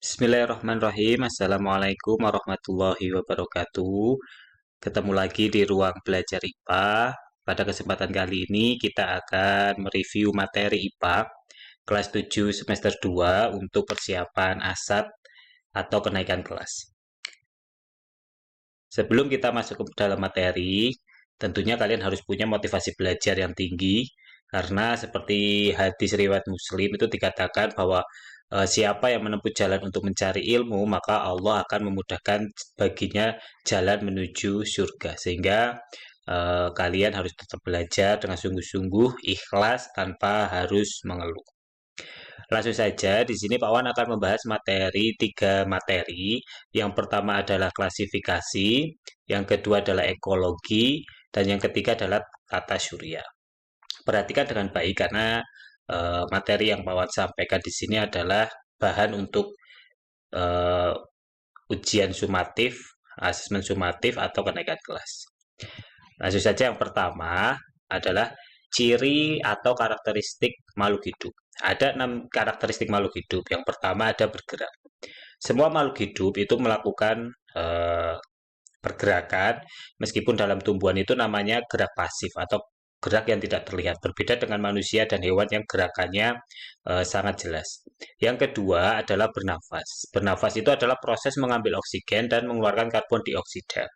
Bismillahirrahmanirrahim. Assalamualaikum warahmatullahi wabarakatuh. Ketemu lagi di ruang belajar IPA. Pada kesempatan kali ini kita akan mereview materi IPA kelas 7 semester 2 untuk persiapan ASAT atau kenaikan kelas. Sebelum kita masuk ke dalam materi, tentunya kalian harus punya motivasi belajar yang tinggi karena seperti hadis riwayat Muslim itu dikatakan bahwa siapa yang menempuh jalan untuk mencari ilmu, maka Allah akan memudahkan baginya jalan menuju surga. Sehingga kalian harus tetap belajar dengan sungguh-sungguh, ikhlas tanpa harus mengeluh. Langsung saja, di sini Pak Wan akan membahas tiga materi. Yang pertama adalah klasifikasi, yang kedua adalah ekologi, dan yang ketiga adalah tata surya. Perhatikan dengan baik karena materi yang Pak Wan sampaikan di sini adalah bahan untuk eh, ujian sumatif, asesmen sumatif atau kenaikan kelas. Langsung saja yang pertama adalah ciri atau karakteristik makhluk hidup. Ada 6 karakteristik makhluk hidup. Yang pertama ada bergerak. Semua makhluk hidup itu melakukan pergerakan, meskipun dalam tumbuhan itu namanya gerak pasif atau gerak yang tidak terlihat. Berbeda dengan manusia dan hewan yang gerakannya sangat jelas. Yang kedua adalah bernafas. Bernafas itu adalah proses mengambil oksigen dan mengeluarkan karbon dioksida.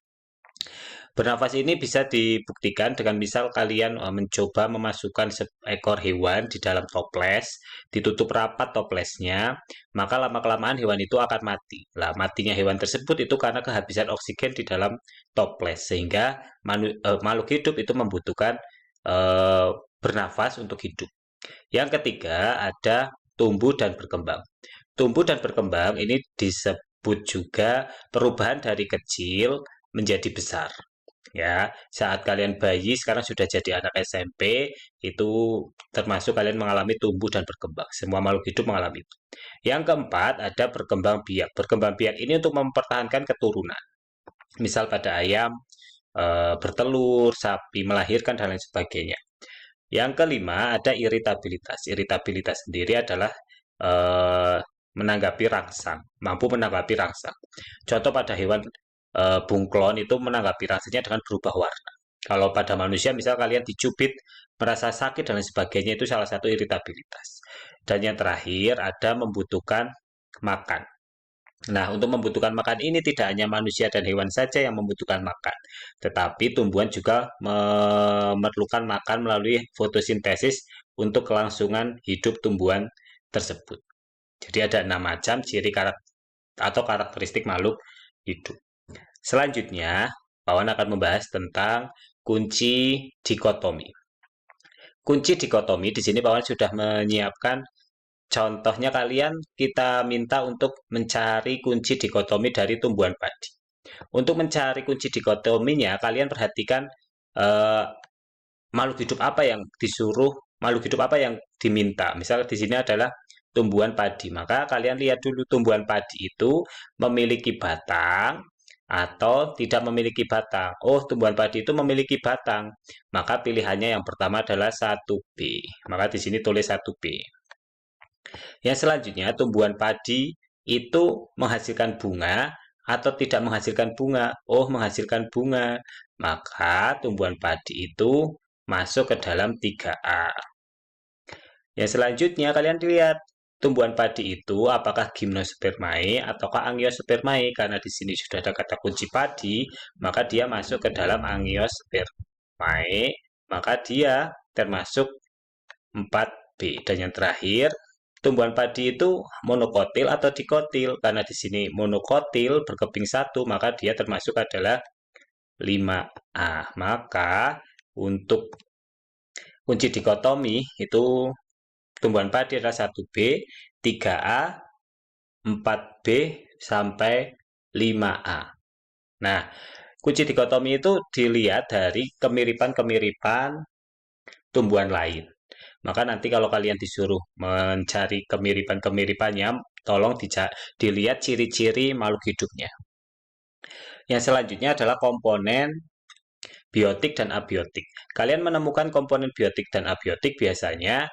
Bernafas ini bisa dibuktikan dengan misal kalian mencoba memasukkan seekor hewan di dalam toples, ditutup rapat toplesnya, maka lama-kelamaan hewan itu akan mati. Lah, matinya hewan tersebut itu karena kehabisan oksigen di dalam toples, sehingga makhluk hidup itu membutuhkan eh, bernafas untuk hidup. Yang ketiga ada tumbuh dan berkembang. Tumbuh dan berkembang ini disebut juga perubahan dari kecil menjadi besar. Ya, saat kalian bayi sekarang sudah jadi anak SMP, itu termasuk kalian mengalami tumbuh dan berkembang. Semua makhluk hidup mengalami itu. Yang keempat ada berkembang biak. Berkembang biak ini untuk mempertahankan keturunan. Misal pada ayam bertelur, sapi melahirkan dan lain sebagainya. Yang kelima ada iritabilitas. Iritabilitas sendiri adalah eh, menanggapi rangsang, mampu menanggapi rangsang. Contoh pada hewan bunglon itu menanggapi rangsangnya dengan berubah warna. Kalau pada manusia, misal kalian dicubit, merasa sakit dan lain sebagainya, itu salah satu iritabilitas. Dan yang terakhir ada membutuhkan makan. Nah, untuk membutuhkan makan ini tidak hanya manusia dan hewan saja yang membutuhkan makan, tetapi tumbuhan juga memerlukan makan melalui fotosintesis untuk kelangsungan hidup tumbuhan tersebut. Jadi ada 6 macam ciri atau karakteristik makhluk hidup. Selanjutnya, Pawan akan membahas tentang kunci dikotomi. Kunci dikotomi di sini Pawan sudah menyiapkan. Contohnya kalian kita minta untuk mencari kunci dikotomi dari tumbuhan padi. Untuk mencari kunci dikotominya, kalian perhatikan eh, makhluk hidup apa yang disuruh, makhluk hidup apa yang diminta. Misal di sini adalah tumbuhan padi, maka kalian lihat dulu tumbuhan padi itu memiliki batang atau tidak memiliki batang. Oh, tumbuhan padi itu memiliki batang, maka pilihannya yang pertama adalah 1B. Maka di sini tulis 1B. Yang selanjutnya, tumbuhan padi itu menghasilkan bunga atau tidak menghasilkan bunga. Oh, menghasilkan bunga. Maka tumbuhan padi itu masuk ke dalam 3A. Yang selanjutnya, kalian lihat tumbuhan padi itu apakah gimnospermae ataukah angiospermae. Karena di sini sudah ada kata kunci padi, maka dia masuk ke dalam angiospermae. Maka dia termasuk 4B. Dan yang terakhir, tumbuhan padi itu monokotil atau dikotil. Karena di sini monokotil berkeping satu, maka dia termasuk adalah 5A. Maka untuk kunci dikotomi itu tumbuhan padi adalah 1B, 3A, 4B, sampai 5A. Nah, kunci dikotomi itu dilihat dari kemiripan-kemiripan tumbuhan lain. Maka nanti kalau kalian disuruh mencari kemiripan-kemiripannya, tolong dilihat ciri-ciri makhluk hidupnya. Yang selanjutnya adalah komponen biotik dan abiotik. Kalian menemukan komponen biotik dan abiotik biasanya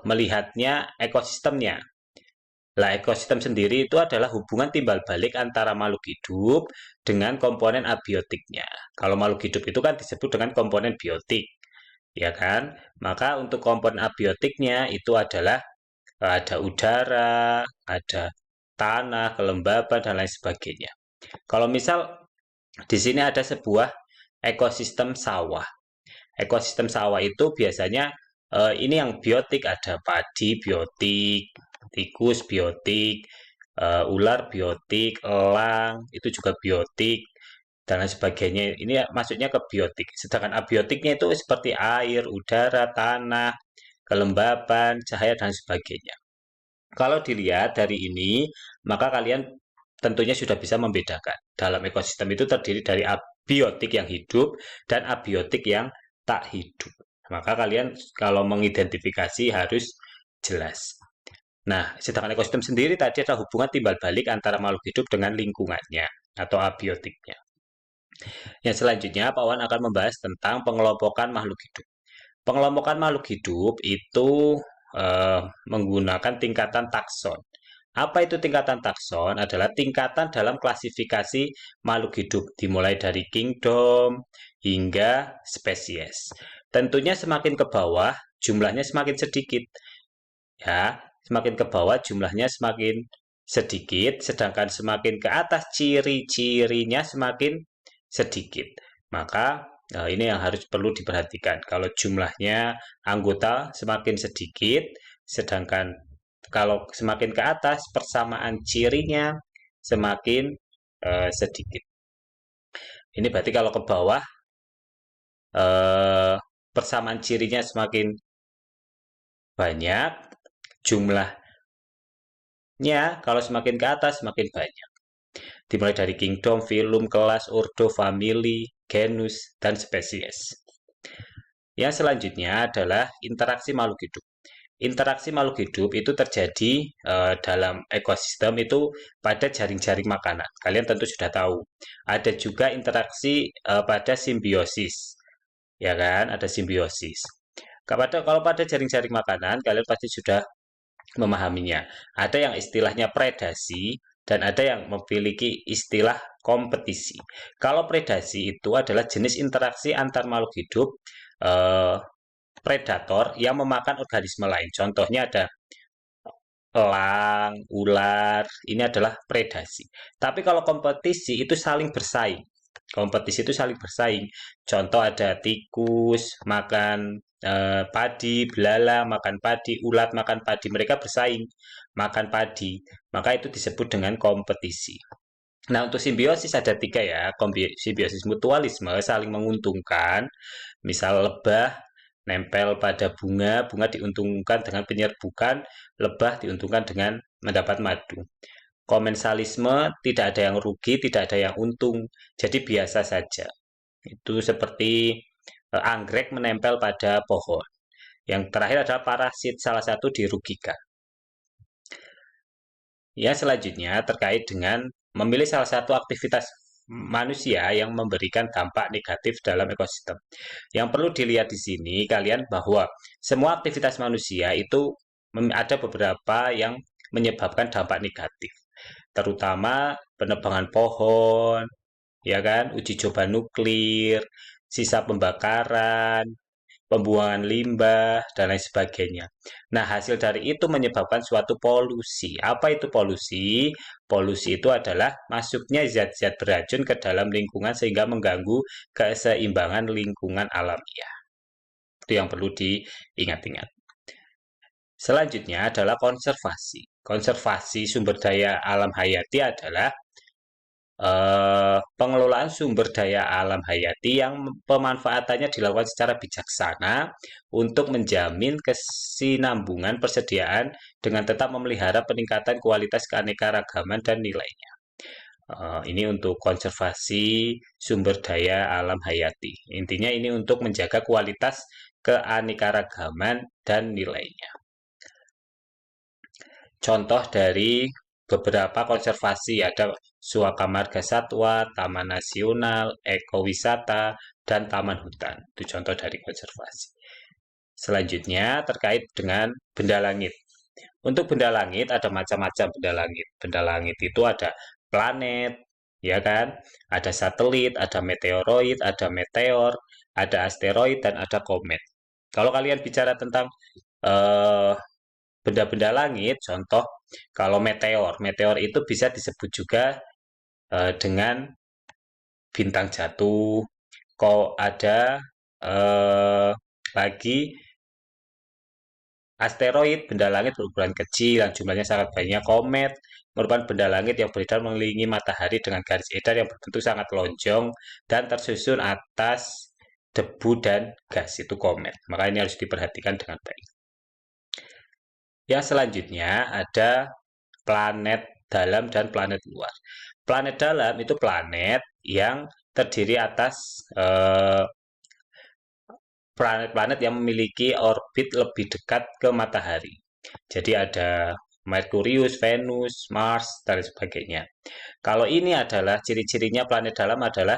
melihatnya ekosistemnya. Lah, ekosistem sendiri itu adalah hubungan timbal balik antara makhluk hidup dengan komponen abiotiknya. Kalau makhluk hidup itu kan disebut dengan komponen biotik, ya kan? Maka untuk komponen abiotiknya itu adalah ada udara, ada tanah, kelembaban, dan lain sebagainya. Kalau misal di sini ada sebuah ekosistem sawah. Ekosistem sawah itu biasanya ini yang biotik, ada padi biotik, tikus biotik, ular biotik, elang itu juga biotik, dan lain sebagainya. Ini maksudnya ke biotik. Sedangkan abiotiknya itu seperti air, udara, tanah, kelembaban, cahaya, dan sebagainya. Kalau dilihat dari ini, maka kalian tentunya sudah bisa membedakan. Dalam ekosistem itu terdiri dari abiotik yang hidup dan abiotik yang tak hidup. Maka kalian kalau mengidentifikasi harus jelas. Nah, sedangkan ekosistem sendiri tadi ada hubungan timbal balik antara makhluk hidup dengan lingkungannya atau abiotiknya. Yang selanjutnya, Pak Wan akan membahas tentang pengelompokan makhluk hidup. Pengelompokan makhluk hidup itu menggunakan tingkatan takson. Apa itu tingkatan takson? Adalah tingkatan dalam klasifikasi makhluk hidup, dimulai dari kingdom hingga spesies. Tentunya semakin ke bawah, jumlahnya semakin sedikit. Ya, semakin ke bawah jumlahnya semakin sedikit, sedangkan semakin ke atas ciri-cirinya semakin sedikit. Maka ini yang harus perlu diperhatikan. Kalau jumlahnya anggota semakin sedikit, sedangkan kalau semakin ke atas persamaan cirinya semakin sedikit. Ini berarti kalau ke bawah eh, persamaan cirinya semakin banyak, jumlahnya kalau semakin ke atas semakin banyak. Dimulai dari kingdom, filum, kelas, ordo, family, genus, dan spesies. Yang selanjutnya adalah interaksi makhluk hidup. Interaksi makhluk hidup itu terjadi dalam ekosistem itu pada jaring-jaring makanan. Kalian tentu sudah tahu. Ada juga interaksi pada simbiosis, ya kan? Ada simbiosis. Kalau pada jaring-jaring makanan, kalian pasti sudah memahaminya. Ada yang istilahnya predasi dan ada yang memiliki istilah kompetisi. Kalau predasi itu adalah jenis interaksi antar makhluk hidup eh, predator yang memakan organisme lain. Contohnya ada elang, ular, ini adalah predasi. Tapi kalau kompetisi itu saling bersaing. Kompetisi itu saling bersaing. Contoh ada tikus makan padi, belalang makan padi, ulat makan padi. Mereka bersaing makan padi. Maka itu disebut dengan kompetisi. Nah, untuk simbiosis ada tiga ya. Simbiosis mutualisme saling menguntungkan. Misal lebah nempel pada bunga, bunga diuntungkan dengan penyerbukan, lebah diuntungkan dengan mendapat madu. Komensalisme tidak ada yang rugi, tidak ada yang untung, jadi biasa saja. Itu seperti anggrek menempel pada pohon. Yang terakhir adalah parasit, salah satu dirugikan. Ya, selanjutnya terkait dengan memilih salah satu aktivitas manusia yang memberikan dampak negatif dalam ekosistem. Yang perlu dilihat di sini kalian bahwa semua aktivitas manusia itu ada beberapa yang menyebabkan dampak negatif, terutama penebangan pohon, ya kan, uji coba nuklir, sisa pembakaran, pembuangan limbah, dan lain sebagainya. Nah, hasil dari itu menyebabkan suatu polusi. Apa itu polusi? Polusi itu adalah masuknya zat-zat beracun ke dalam lingkungan sehingga mengganggu keseimbangan lingkungan alamiah. Itu yang perlu diingat-ingat. Selanjutnya adalah konservasi. Konservasi sumber daya alam hayati adalah pengelolaan sumber daya alam hayati yang pemanfaatannya dilakukan secara bijaksana untuk menjamin kesinambungan persediaan dengan tetap memelihara peningkatan kualitas keanekaragaman dan nilainya. Ini untuk konservasi sumber daya alam hayati. Intinya ini untuk menjaga kualitas keanekaragaman dan nilainya. Contoh dari beberapa konservasi ada Suaka Marga Satwa, Taman Nasional, Ekowisata, dan Taman Hutan. Itu contoh dari konservasi. Selanjutnya terkait dengan benda langit. Untuk benda langit ada macam-macam benda langit. Benda langit itu ada planet, ya kan? Ada satelit, ada meteoroid, ada meteor, ada asteroid dan ada komet. Kalau kalian bicara tentang eh, benda-benda langit, contoh kalau meteor, meteor itu bisa disebut juga dengan bintang jatuh. Kok ada eh, lagi asteroid, benda langit berukuran kecil yang jumlahnya sangat banyak. Komet merupakan benda langit yang beredar mengelilingi matahari dengan garis edar yang berbentuk sangat lonjong dan tersusun atas debu dan gas. Itu komet. Maka ini harus diperhatikan dengan baik. Yang selanjutnya ada planet dalam dan planet luar. Planet dalam itu planet yang terdiri atas planet-planet yang memiliki orbit lebih dekat ke matahari. Jadi ada Merkurius, Venus, Mars, dan sebagainya. Kalau ini adalah ciri-cirinya planet dalam adalah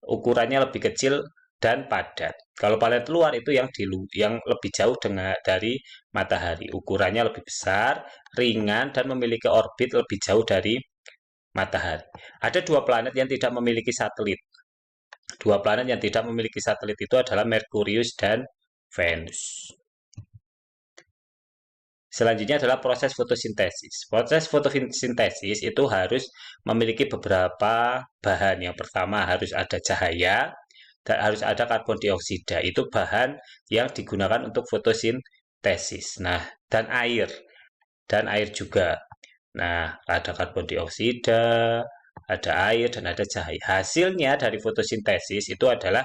ukurannya lebih kecil dan padat. Kalau planet luar itu yang lebih jauh dari matahari, ukurannya lebih besar, ringan, dan memiliki orbit lebih jauh dari matahari. Ada dua planet yang tidak memiliki satelit. Dua planet yang tidak memiliki satelit itu adalah Merkurius dan Venus. Selanjutnya adalah proses fotosintesis. Proses fotosintesis itu harus memiliki beberapa bahan. Yang pertama harus ada cahaya dan harus ada karbon dioksida. Itu bahan yang digunakan untuk fotosintesis. Nah, dan air juga. Nah, ada karbon dioksida, ada air dan ada cahaya. Hasilnya dari fotosintesis itu adalah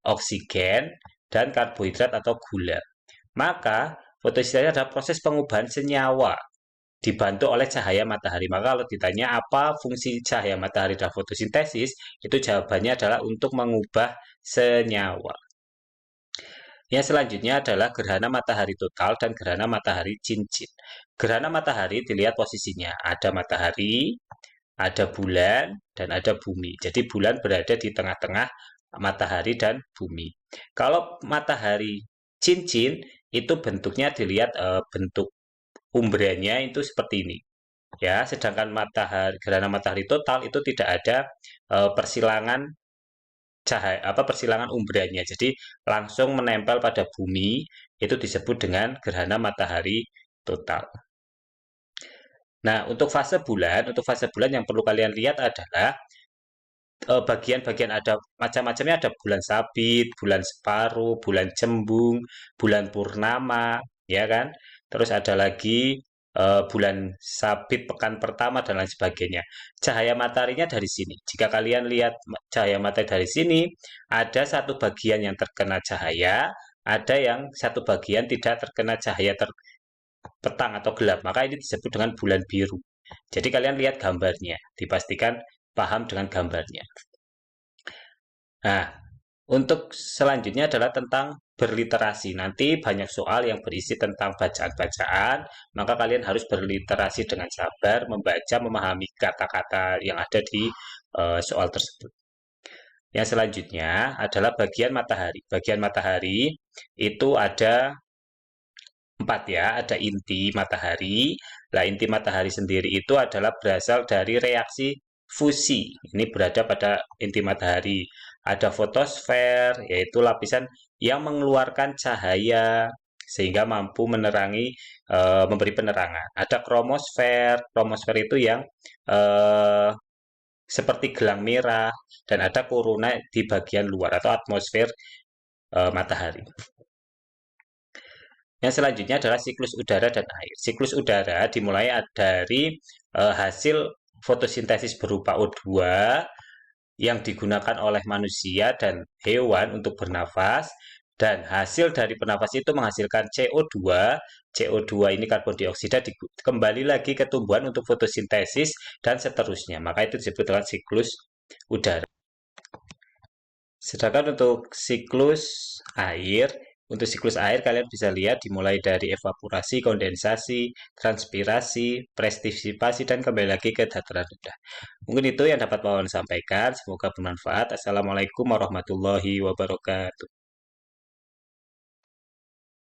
oksigen dan karbohidrat atau gula. Maka fotosintesis adalah proses pengubahan senyawa dibantu oleh cahaya matahari. Maka kalau ditanya apa fungsi cahaya matahari dalam fotosintesis, itu jawabannya adalah untuk mengubah senyawa. Yang selanjutnya adalah gerhana matahari total dan gerhana matahari cincin. Gerhana matahari dilihat posisinya. Ada matahari, ada bulan, dan ada bumi. Jadi bulan berada di tengah-tengah matahari dan bumi. Kalau matahari cincin, itu bentuknya dilihat bentuk umbranya itu seperti ini. Ya, sedangkan gerhana matahari total itu tidak ada persilangan cahaya persilangan umbranya. Jadi langsung menempel pada bumi itu disebut dengan gerhana matahari total. Nah, untuk fase bulan yang perlu kalian lihat adalah bagian-bagian ada macam-macamnya, ada bulan sabit, bulan separuh, bulan cembung, bulan purnama, ya kan? Terus ada lagi bulan sabit pekan pertama dan lain sebagainya. Cahaya mataharinya dari sini. Jika kalian lihat cahaya matahari dari sini, ada satu bagian yang terkena cahaya, ada yang satu bagian tidak terkena cahaya petang atau gelap. Maka ini disebut dengan bulan biru. Jadi kalian lihat gambarnya, dipastikan paham dengan gambarnya. Nah, untuk selanjutnya adalah tentang berliterasi. Nanti banyak soal yang berisi tentang bacaan-bacaan, maka kalian harus berliterasi dengan sabar, membaca, memahami kata-kata yang ada di soal tersebut. Yang selanjutnya adalah bagian matahari. Bagian matahari itu ada 4 ya, ada inti matahari. Nah, inti matahari sendiri itu adalah berasal dari reaksi fusi. Ini berada pada inti matahari. Ada fotosfer, yaitu lapisan yang mengeluarkan cahaya sehingga mampu menerangi, memberi penerangan. Ada kromosfer, kromosfer itu yang eh, seperti gelang merah, dan ada korona di bagian luar atau atmosfer matahari. Yang selanjutnya adalah siklus udara dan air. Siklus udara dimulai dari hasil fotosintesis berupa O2 yang digunakan oleh manusia dan hewan untuk bernafas, dan hasil dari bernafas itu menghasilkan CO2. CO2 ini karbon dioksida kembali lagi ke tumbuhan untuk fotosintesis dan seterusnya. Maka itu disebut dengan siklus udara. Sedangkan untuk siklus air kalian bisa lihat dimulai dari evaporasi, kondensasi, transpirasi, prestisipasi, dan kembali lagi ke dataran rendah. Mungkin itu yang dapat Wawan sampaikan. Semoga bermanfaat. Assalamualaikum warahmatullahi wabarakatuh.